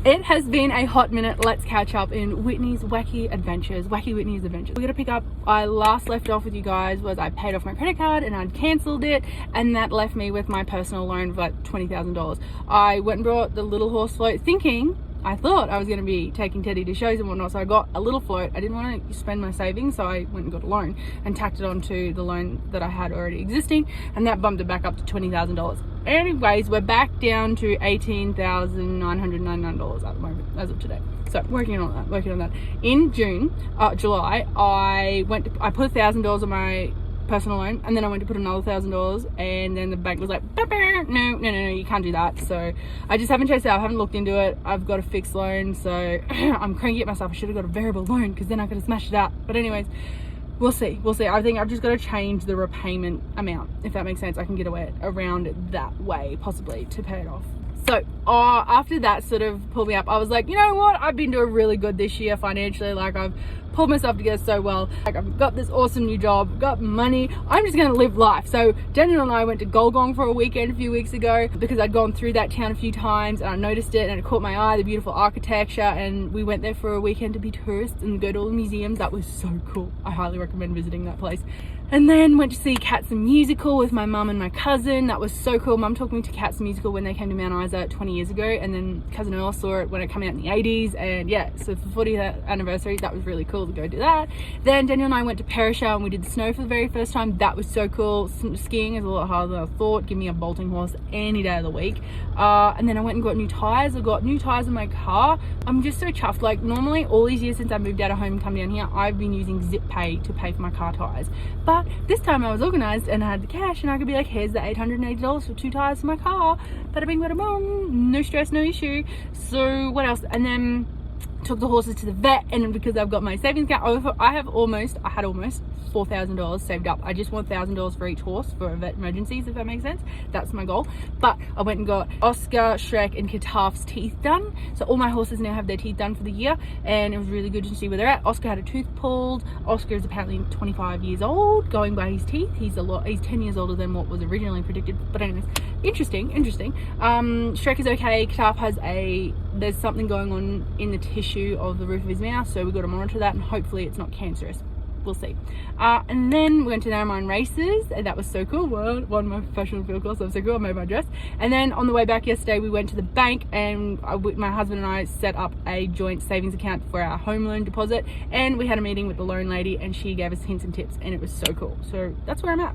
It has been a hot minute. Let's catch up in Whitney's wacky adventures. Wacky Whitney's adventures. We're gonna pick up, I last left off with you guys was I paid off my credit card and I'd cancelled it, and that left me with my personal loan of like $20,000. I went and brought the little horse float thinking, I thought I was going to be taking Teddy to shows and whatnot, so I got a little float. I didn't want to spend my savings, so I went and got a loan and tacked it onto the loan that I had already existing, and that bumped it back up to $20,000. Anyways, we're back down to $18,999 at the moment, as of today. So working on that. In July, I put $1,000 on my personal loan, and then I went to put another $1,000, and then the bank was like, no, you can't do that. So I just haven't chased it out. I haven't looked into it. I've got a fixed loan, so I'm cranky at myself. I should have got a variable loan because then I could have smashed it out. But anyways, we'll see. I think I've just got to change the repayment amount, if that makes sense. I can get away around it that way, possibly, to pay it off. So after that sort of pulled me up, I was like, you know what, I've been doing really good this year financially. Like, I've pulled myself together so well. Like, I've got this awesome new job, got money. I'm just gonna live life. So Daniel and I went to Golgong for a weekend a few weeks ago because I'd gone through that town a few times and I noticed it and it caught my eye, the beautiful architecture, and we went there for a weekend to be tourists and go to all the museums. That was so cool. I highly recommend visiting that place. And then went to see Cats the Musical with my mum and my cousin. That was so cool. Mum took me to Cats the Musical when they came to Mount Isa 20 years ago, and then cousin Earl saw it when it came out in the 80s, and yeah, so for 40th anniversary, that was really cool to go do that. Then Daniel and I went to Perisher and we did the snow for the very first time. That was so cool. Skiing is a lot harder than I thought. Give me a bolting horse any day of the week. And then I went and got new tires. I got new tires in my car. I'm just so chuffed. Like, normally all these years since I moved out of home and come down here, I've been using Zip Pay to pay for my car tires. But this time I was organized and I had the cash, and I could be like, here's the $880 for 2 tires for my car. Bada bing, bada boom. No stress, no issue. So what else? And then took the horses to the vet, and because I've got my savings account, I had almost $4,000 saved up. I just want $1,000 for each horse for vet emergencies, if that makes sense. That's my goal. But I went and got Oscar, Shrek and Kataf's teeth done. So all my horses now have their teeth done for the year, and it was really good to see where they're at. Oscar had a tooth pulled. Oscar is apparently 25 years old, going by his teeth. He's 10 years older than what was originally predicted. But anyways, interesting. Shrek is okay. Kataf has there's something going on in the tissue of the roof of his mouth, so we've got to monitor that, and hopefully it's not cancerous. We'll see. And then we went to Narromine races, and that was so cool. Won my professional field course. That was so cool. I made my dress. And then on the way back yesterday, we went to the bank, and my husband and I set up a joint savings account for our home loan deposit, and we had a meeting with the loan lady, and she gave us hints and tips, and it was so cool. So that's where I'm at.